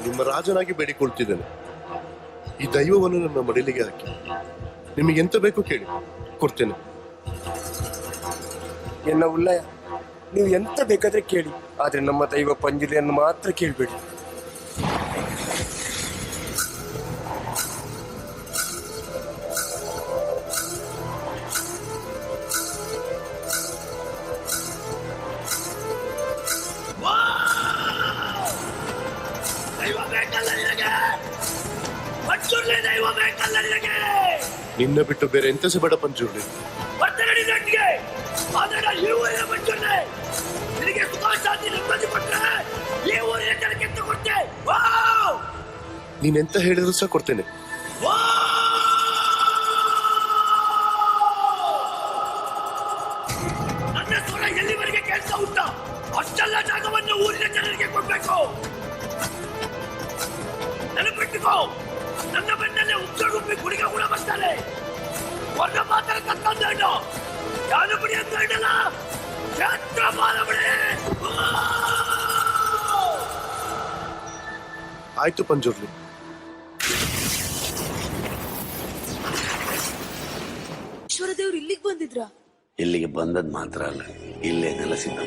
ನಿಮ್ಮ ರಾಜನಾಗಿ ಬೇಡಿಕೊಳ್ತಿದ್ದೇನೆ, ಈ ದೈವವನ್ನು ನನ್ನ ಮಡಿಲಿಗೆ ಹಾಕಿ. ನಿಮಗೆ ಎಂತ ಬೇಕು ಕೇಳಿ, ಕೊಡ್ತೇನೆ. ಎನ್ನ ಉಲ್ಲಯ, ನೀವು ಎಂತ ಬೇಕಾದ್ರೆ ಕೇಳಿ, ಆದ್ರೆ ನಮ್ಮ ದೈವ ಪಂಜುಲಿಯನ್ನು ಮಾತ್ರ ಕೇಳಬೇಡಿ. ನಿನ್ನ ಬಿಟ್ಟು ಬೇರೆ ಎಂತ ಬೇಡ ಪಂಜುರ್ಲಿ. ನೀನೆಂತ ಹೇಳಿದ್ರು ಸಹ ಕೊಡ್ತೇನೆ. ನನ್ನ ಸ್ವರ ಎಲ್ಲಿವರೆಗೆ ಕೆಲಸ ಉಂಟಾ ಅಷ್ಟೆಲ್ಲ ಜಾಗವನ್ನು ಊರಿನ ಜನರಿಗೆ ಕೊಡ್ಬೇಕು. ನೆನಪಿಟ್ಟುಕೋ, ನನ್ನ ಬೆನ್ನಲ್ಲೇ ಉಗ್ಗುಪ್ಪಿ ಗುಡಿಗ ಕೂಡ ಬರ್ತಾರೆ. ಒಂದು ಮಾತ್ರ ಕತ್ತಂದೇನು ಯಾರು ಬಿಡಿ ಅಂತ ಹೇಳಲ್ಲ, ಕ್ಷೇತ್ರ ಬಾಲಬಡಿ. ಆಯ್ತು ಪಂಜುರ್ಲಿ. ಈಶ್ವರ ದೇವ್ರು ಇಲ್ಲಿಗೆ ಬಂದಿದ್ರ? ಇಲ್ಲಿಗೆ ಬಂದದ್ ಮಾತ್ರ ಅಲ್ಲ, ಇಲ್ಲೇ ನೆಲೆಸಿದ್ದ.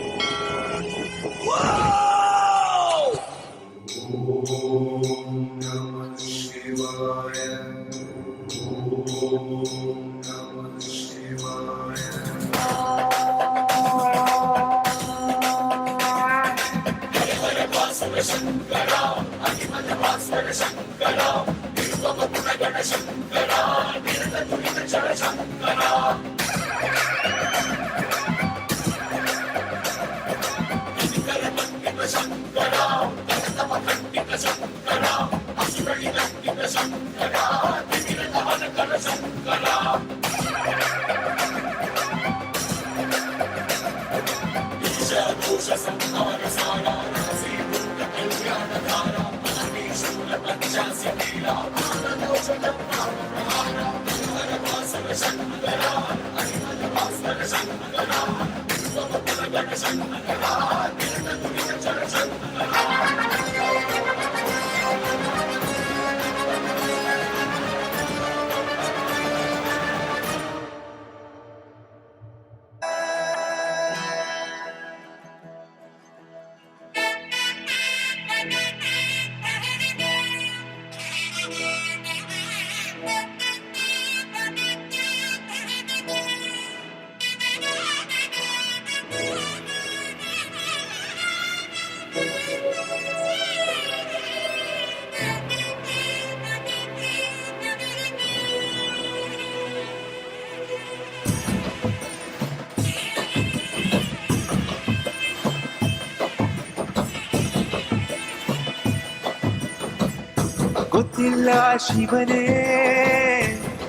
ಗೊತ್ತಿಲ್ಲ ಶಿವನೇ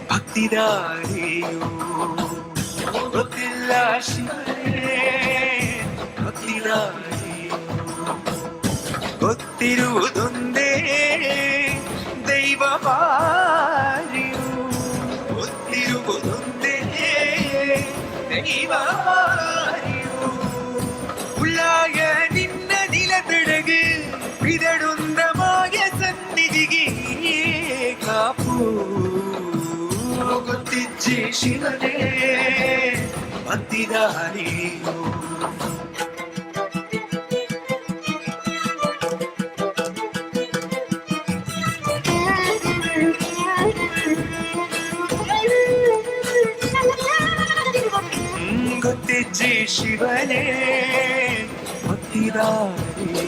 ಭಕ್ತಿದಾರಿಯು, ಗೊತ್ತಿಲ್ಲ ಶಿವನೇ ಭಕ್ತಿದಾರಿಯು, ಗೊತ್ತಿರುವುದೊಂದೇ ದೈವ ಬಾರಿಯು, ಗೊತ್ತಿರುವುದೊಂದೇ ದೈವ ಬಾರಿಯು. ಉಳ್ಳಾಯ ನಿನ್ನ ನಿಲತಡಗೆ ಬಿದಡುಂದ ಮಾಯ ಸನ್ನಿಧಿಗೆ ಕಾಪು, ಗೊತ್ತಿಜ್ಜಿ ಶಿವನೇ ಭಕ್ತಿದಾರಿಯು. ಗೊತ್ತಿಜ್ಜಿ ಶಿವನೇ ಭಕ್ತಿದಾರಿಯು.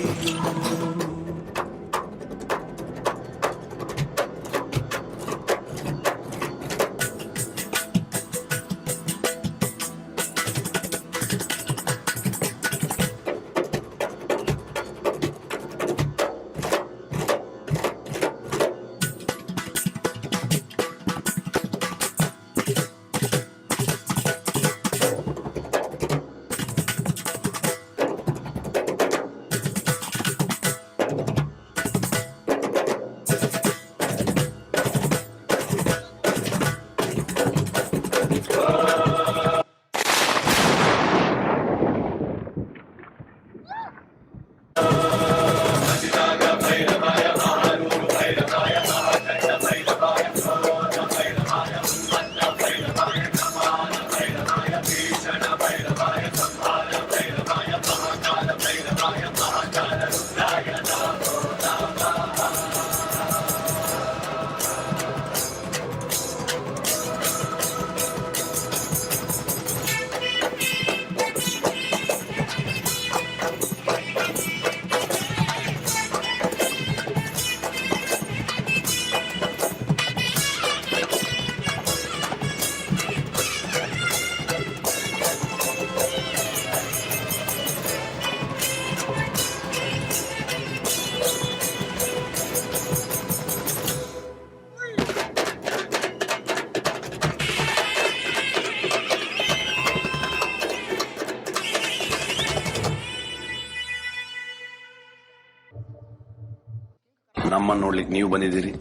ನಮ್ಮನ್ನ ನೋಡ್ಲಿಕ್ಕೆ ನೀವು ಬಂದಿದ್ದೀರಿ?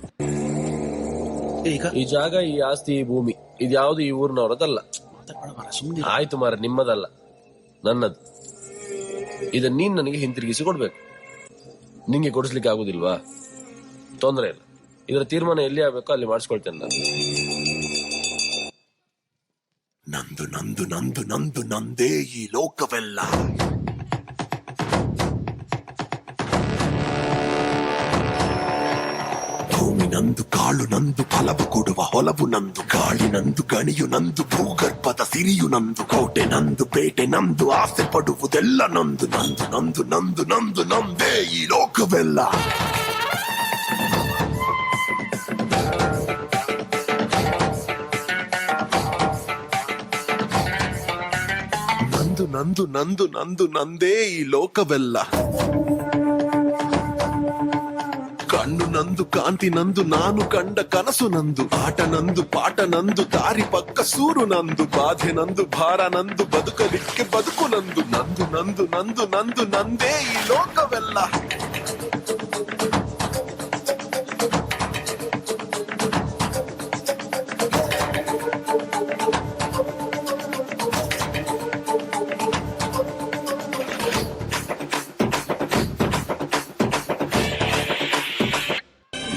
ಈ ಜಾಗ, ಈ ಆಸ್ತಿ, ಈ ಭೂಮಿ ಇದ್ಯಾವುದು ಈ ಊರಿನವರದಲ್ಲ. ಆಯ್ತು ಮಾರ, ನಿಮ್ಮದಲ್ಲ, ನನ್ನದು. ಇದನ್ನ ನೀನ್ ನನಗೆ ಹಿಂತಿರುಗಿಸಿ ಕೊಡ್ಬೇಕು. ನಿಂಗೆ ಕೊಡಿಸ್ಲಿಕ್ಕೆ ಆಗುದಿಲ್ವಾ? ತೊಂದರೆ ಇಲ್ಲ, ಇದರ ತೀರ್ಮಾನ ಎಲ್ಲಿ ಆಗ್ಬೇಕೋ ಅಲ್ಲಿ ಮಾಡಿಸ್ಕೊಳ್ತೇನೆ ನಾನು. ನಂದು ನಂದು ನಂದು ನಂದು ನಂದೇ ಈ ಲೋಕವೆಲ್ಲ. ಭೂಮಿ ನಂದು, ಕಾಳು ನಂದು, ಫಲವು ಕೊಡುವ ಹೊಲವು ನಂದು, ಗಾಳಿ ನಂದು, ಗಣಿಯು ನಂದು, ಭೂಗರ್ಭದ ಸಿರಿಯು ನಂದು, ಕೋಟೆ ನಂದು, ಪೇಟೆ ನಂದು, ಆಸೆ ಪಡುವುದೆಲ್ಲ ನಂದು. ನಂದು ನಂದು ನಂದು ನಂದು ನಂದೇ ಈ ಲೋಕವೆಲ್ಲ. ನಂದು ನಂದು ನಂದು ನಂದು ನಂದೇ ಈ ಲೋಕವೆಲ್ಲ. ಕಣ್ಣು ನಂದು, ಕಾಂತಿ ನಂದು, ನಾನು ಕಂಡ ಕನಸು ನಂದು, ಆಟ ನಂದು, ಪಾಠ ನಂದು, ದಾರಿ ಪಕ್ಕ ಸೂರು ನಂದು, ಬಾಧೆ ನಂದು, ಭಾರ ನಂದು, ಬದುಕಲಿಕ್ಕೆ ಬದುಕು ನಂದು. ನಂದು ನಂದು ನಂದು ನಂದು ನಂದೇ ಈ ಲೋಕವೆಲ್ಲ.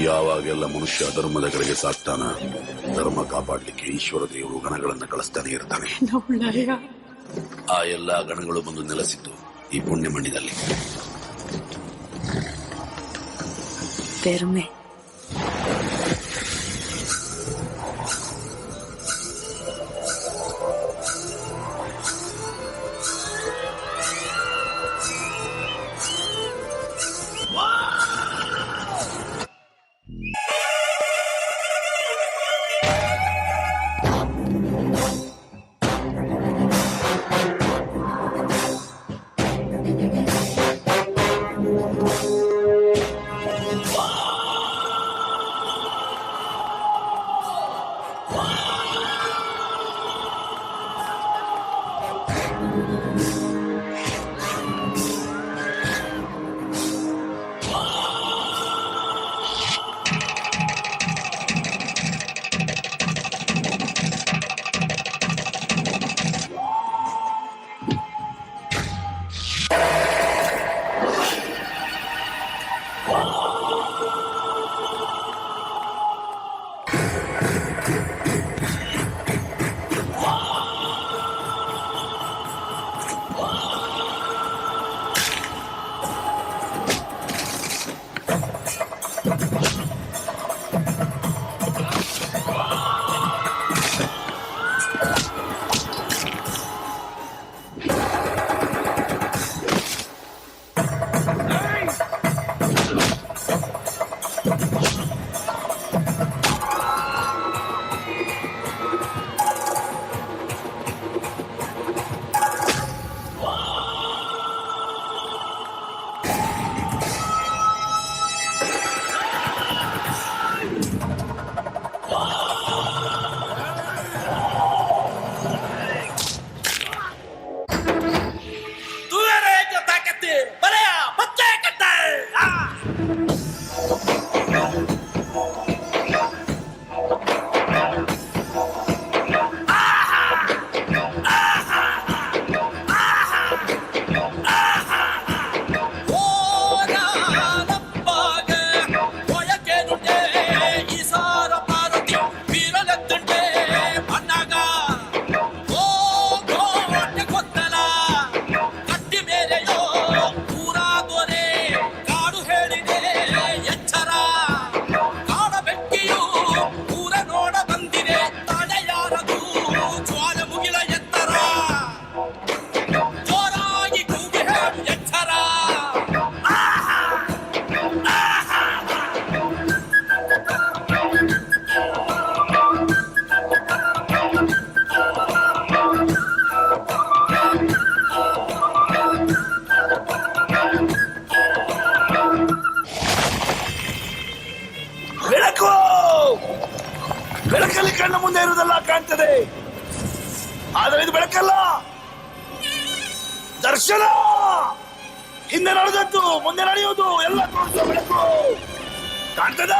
ಯಾವಾಗೆಲ್ಲ ಮನುಷ್ಯ ಧರ್ಮದ ಕಡೆಗೆ ಸಾಕ್ತಾನ, ಧರ್ಮ ಕಾಪಾಡ್ಲಿಕ್ಕೆ ಈಶ್ವರ ದೇವರು ಗಣಗಳನ್ನ ಕಳಿಸ್ತಾನೆ ಇರ್ತಾನೆ. ಆ ಎಲ್ಲಾ ಗಣಗಳು ಬಂದು ನೆಲೆಸಿದ್ದು ಈ ಪುಣ್ಯ ಮಣ್ಣಿನಲ್ಲಿ. ಪೆರುಮೆ. ಬೆಳಕಲ್ಲಿ ಕಣ್ಣ ಮುಂದೆ ಇರುವುದೆಲ್ಲ ಕಾಣ್ತದೆ, ಆದರೆ ಇದು ಬೆಳಕಲ್ಲ, ದರ್ಶನ. ಹಿಂದೆ ನಡೆದದ್ದು, ಮುಂದೆ ನಡೆಯುವುದು ಎಲ್ಲ ತೋರಿಸುವ ಬೆಳಕು. ಕಾಣ್ತದ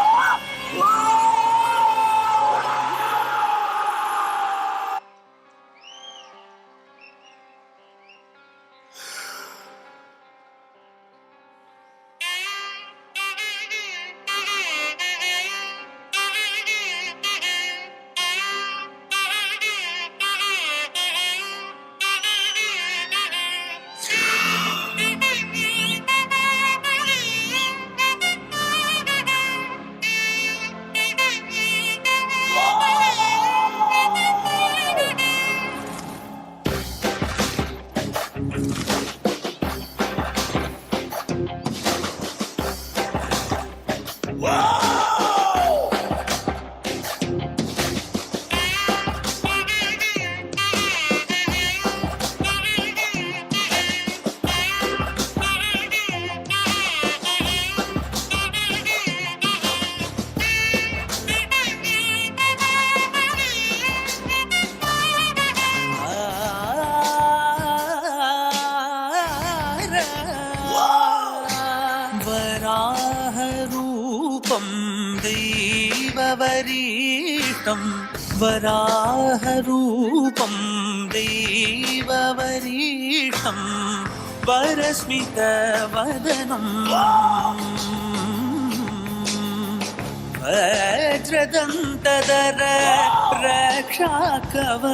वराहरूपं दैववरीतं वराहरूपं दैववरीतं वरस्मितवदनं वज्रदन्तधर रक्षाकवचम्